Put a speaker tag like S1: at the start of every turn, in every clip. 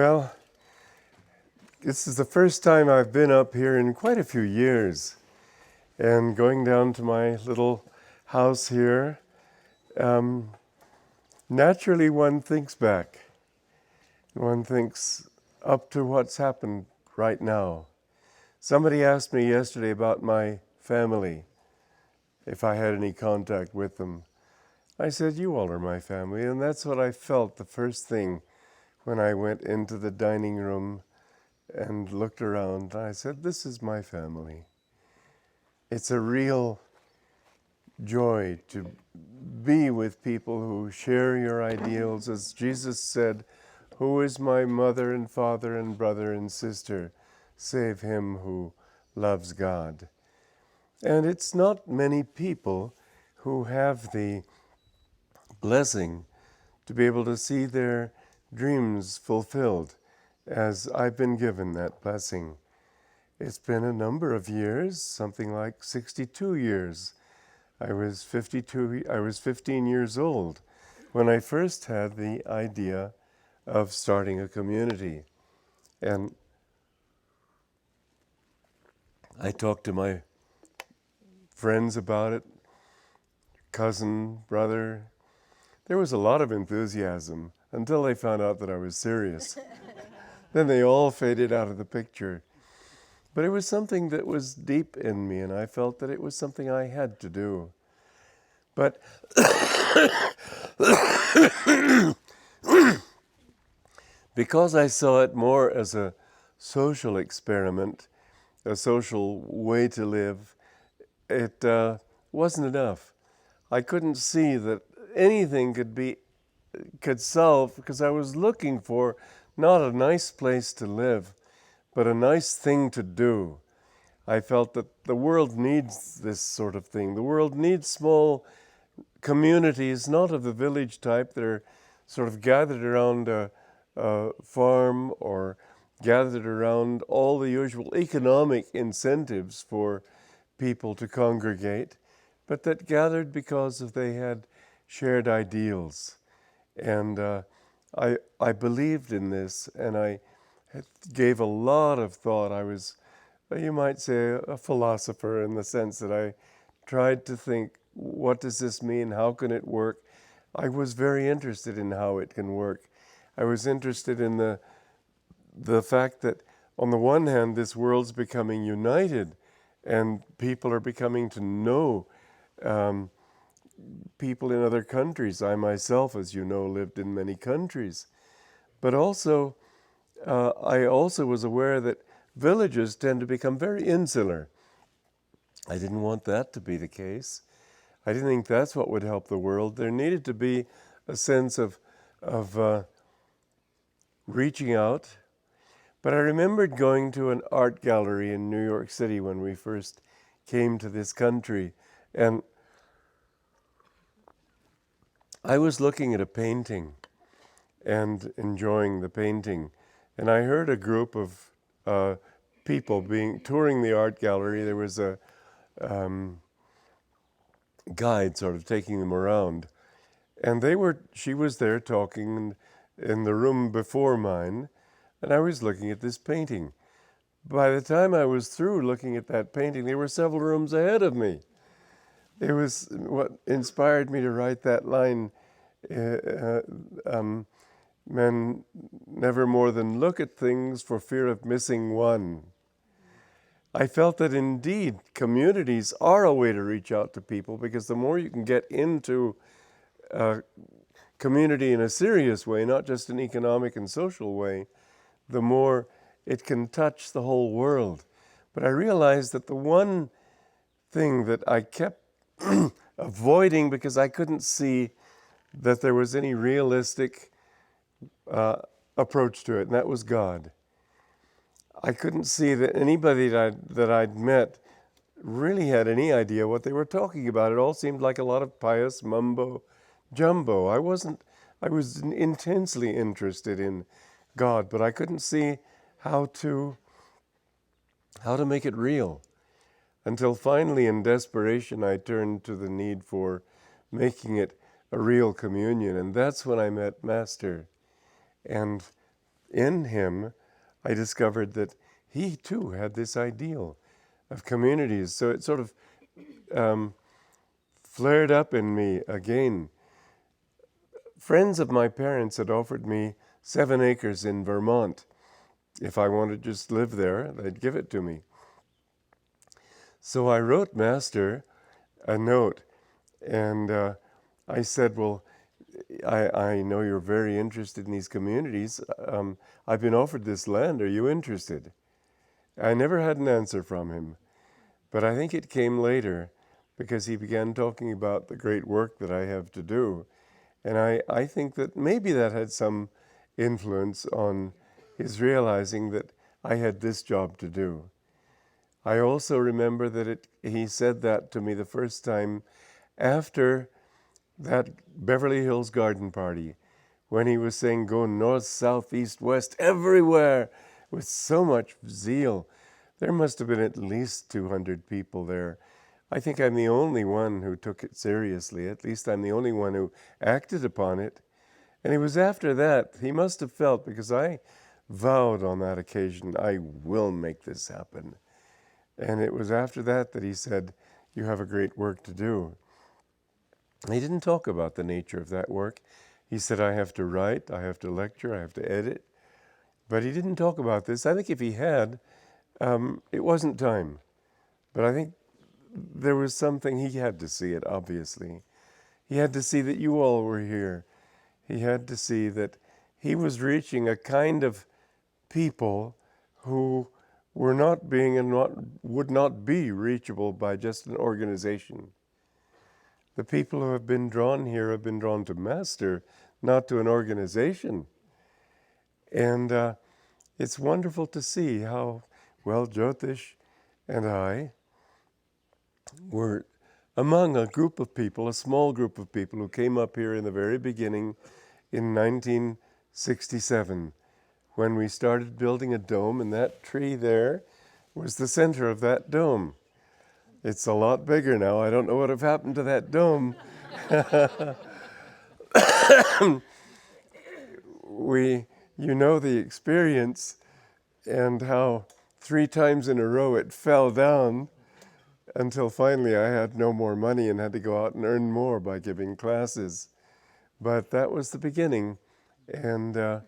S1: Well, this is the first time I've been up here in quite a few years. And going down to my little house here, naturally one thinks back. One thinks up to what's happened right now. Somebody asked me yesterday about my family, if I had any contact with them. I said, you all are my family, and that's what I felt the first thing when I went into the dining room and looked around. I said, this is my family. It's a real joy to be with people who share your ideals. As Jesus said, who is my mother and father and brother and sister, save him who loves God? And it's not many people who have the blessing to be able to see their dreams fulfilled as I've been given that blessing. It's been a number of years, something like 62 years. I was 15 years old when I first had the idea of starting a community. And I talked to my friends about it, cousin, brother. There was a lot of enthusiasm until they found out that I was serious. Then they all faded out of the picture. But it was something that was deep in me, and I felt that it was something I had to do. But because I saw it more as a social experiment, a social way to live, it wasn't enough. I couldn't see that anything could solve, because I was looking for not a nice place to live, but a nice thing to do. I felt that the world needs this sort of thing. The world needs small communities, not of the village type that are sort of gathered around a farm or gathered around all the usual economic incentives for people to congregate, but that gathered because they had shared ideals. And I believed in this, and I gave a lot of thought. I was, you might say, a philosopher in the sense that I tried to think, what does this mean? How can it work? I was very interested in how it can work. I was interested in the fact that on the one hand, this world's becoming united, and people are becoming to know people in other countries. I myself, as you know, lived in many countries. But also, I also was aware that villages tend to become very insular. I didn't want that to be the case. I didn't think that's what would help the world. There needed to be a sense of reaching out. But I remembered going to an art gallery in New York City when we first came to this country, and I was looking at a painting and enjoying the painting, and I heard a group of people touring the art gallery. There was a guide sort of taking them around, and she was there talking in the room before mine, and I was looking at this painting. By the time I was through looking at that painting, there were several rooms ahead of me. It was what inspired me to write that line, men never more than look at things for fear of missing one. I felt that indeed communities are a way to reach out to people, because the more you can get into a community in a serious way, not just an economic and social way, the more it can touch the whole world. But I realized that the one thing that I kept avoiding, because I couldn't see that there was any realistic approach to it, and that was God. I couldn't see that anybody that I'd met really had any idea what they were talking about. It all seemed like a lot of pious mumbo jumbo. I was intensely interested in God, but I couldn't see how to make it real. Until finally, in desperation, I turned to the need for making it a real communion. And that's when I met Master. And in him, I discovered that he too had this ideal of communities. So it sort of flared up in me again. Friends of my parents had offered me 7 acres in Vermont. If I wanted to just live there, they'd give it to me. So I wrote Master a note, and I said, well, I know you're very interested in these communities. I've been offered this land. Are you interested? I never had an answer from him, but I think it came later because he began talking about the great work that I have to do. And I think that maybe that had some influence on his realizing that I had this job to do. I also remember that he said that to me the first time after that Beverly Hills garden party, when he was saying go north, south, east, west, everywhere, with so much zeal. There must have been at least 200 people there. I think I'm the only one who took it seriously. At least I'm the only one who acted upon it. And it was after that, he must have felt, because I vowed on that occasion, I will make this happen. And it was after that that he said, you have a great work to do. He didn't talk about the nature of that work. He said, I have to write, I have to lecture, I have to edit. But he didn't talk about this. I think if he had, it wasn't time. But I think there was something, he had to see it, obviously. He had to see that you all were here. He had to see that he was reaching a kind of people who were not being and would not be reachable by just an organization. The people who have been drawn here have been drawn to Master, not to an organization. And it's wonderful to see how, well, Jyotish and I were among a group of people, a small group of people who came up here in the very beginning in 1967, when we started building a dome, and that tree there was the center of that dome. It's a lot bigger now. I don't know what have happened to that dome. You know the experience and how 3 times in a row it fell down until finally I had no more money and had to go out and earn more by giving classes. But that was the beginning. And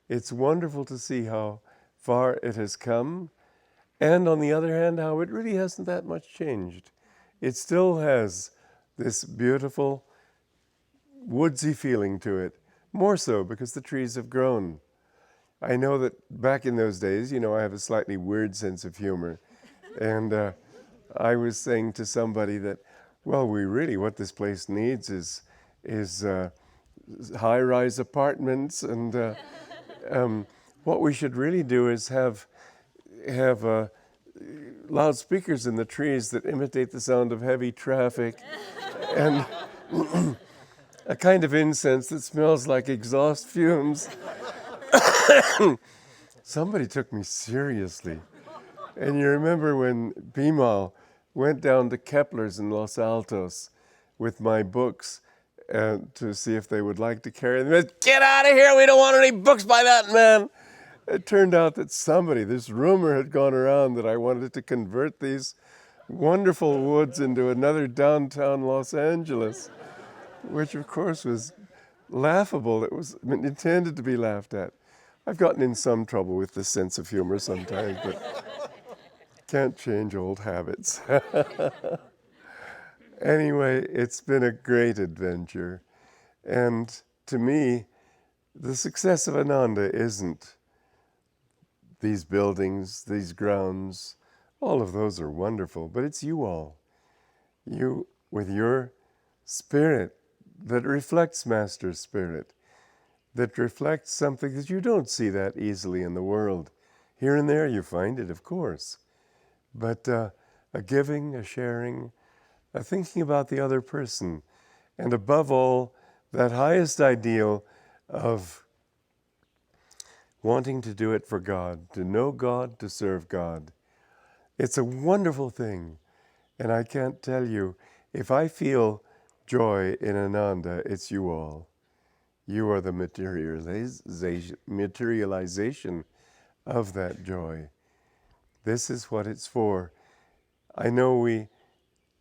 S1: it's wonderful to see how far it has come. And on the other hand, how it really hasn't that much changed. It still has this beautiful woodsy feeling to it, more so because the trees have grown. I know that back in those days, I have a slightly weird sense of humor. And I was saying to somebody that, well, what this place needs is high-rise apartments, and what we should really do is have loudspeakers in the trees that imitate the sound of heavy traffic, and a kind of incense that smells like exhaust fumes. Somebody took me seriously. And you remember when Bimal went down to Kepler's in Los Altos with my books to see if they would like to carry them. Get out of here, we don't want any books by that man. It turned out that this rumor had gone around that I wanted to convert these wonderful woods into another downtown Los Angeles, which of course was laughable. It was intended to be laughed at. I've gotten in some trouble with this sense of humor sometimes, but can't change old habits. Anyway, it's been a great adventure. And to me, the success of Ananda isn't these buildings, these grounds. All of those are wonderful, but it's you all. You with your spirit that reflects Master's spirit, that reflects something that you don't see that easily in the world. Here and there you find it, of course. But a giving, a sharing, a thinking about the other person, and above all, that highest ideal of wanting to do it for God, to know God, to serve God. It's a wonderful thing. And I can't tell you, if I feel joy in Ananda, it's you all. You are the materialization of that joy. This is what it's for. I know we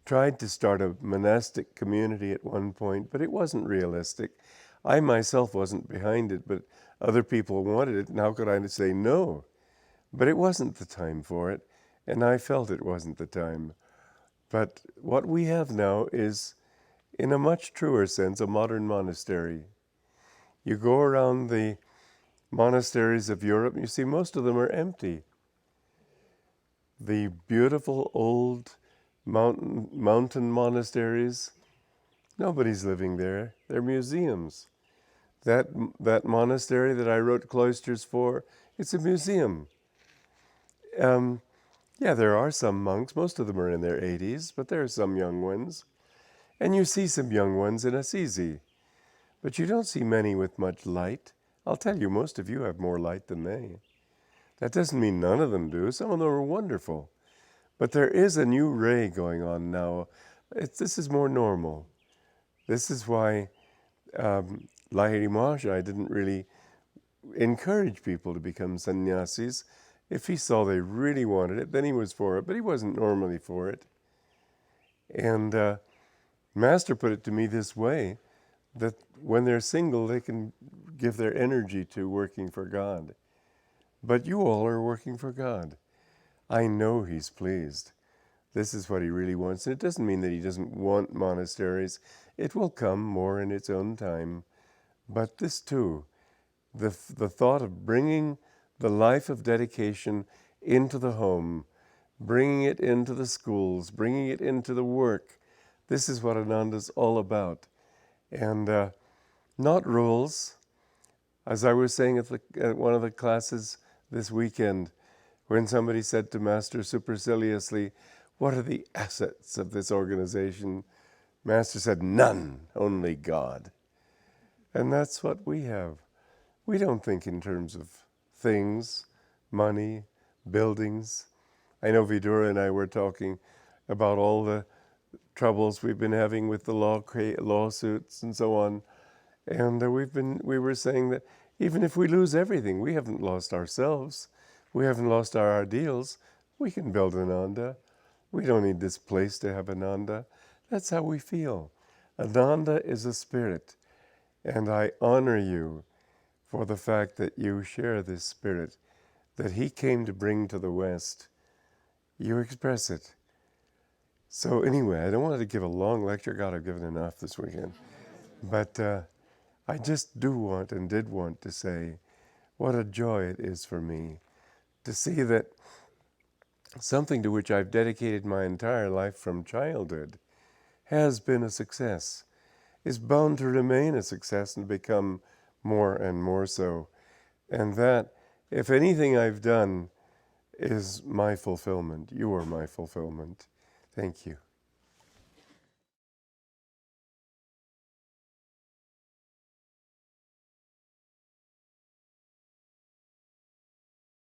S1: tried to start a monastic community at one point, but it wasn't realistic. I myself wasn't behind it, but other people wanted it, and how could I say no? But it wasn't the time for it, and I felt it wasn't the time. But what we have now is, in a much truer sense, a modern monastery. You go around the monasteries of Europe, and you see most of them are empty. The beautiful old mountain monasteries, nobody's living there. They're museums. That monastery that I wrote Cloisters for, it's a museum. Yeah, there are some monks. Most of them are in their 80s, but there are some young ones. And you see some young ones in Assisi. But you don't see many with much light. I'll tell you, most of you have more light than they. That doesn't mean none of them do. Some of them are wonderful. But there is a new ray going on now. This is more normal. This is why Lahiri Mahashaya didn't really encourage people to become sannyasis. If he saw they really wanted it, then he was for it, but he wasn't normally for it. And Master put it to me this way, that when they're single, they can give their energy to working for God. But you all are working for God. I know he's pleased. This is what he really wants. And it doesn't mean that he doesn't want monasteries. It will come more in its own time. But this too, the thought of bringing the life of dedication into the home, bringing it into the schools, bringing it into the work, this is what Ananda's all about. And not rules. As I was saying at one of the classes this weekend, when somebody said to Master superciliously, "What are the assets of this organization?" Master said, "None, only God." And that's what we have. We don't think in terms of things, money, buildings. I know Vidura and I were talking about all the troubles we've been having with the lawsuits and so on. And we were saying that even if we lose everything, we haven't lost ourselves. We haven't lost our ideals. We can build Ananda. We don't need this place to have Ananda. That's how we feel. Ananda is a spirit. And I honor you for the fact that you share this spirit that he came to bring to the West. You express it. So anyway, I don't want to give a long lecture. God, I've given enough this weekend. But I just do want and did want to say what a joy it is for me to see that something to which I've dedicated my entire life from childhood has been a success, is bound to remain a success and become more and more so. And that, if anything I've done, is my fulfillment. You are my fulfillment. Thank you.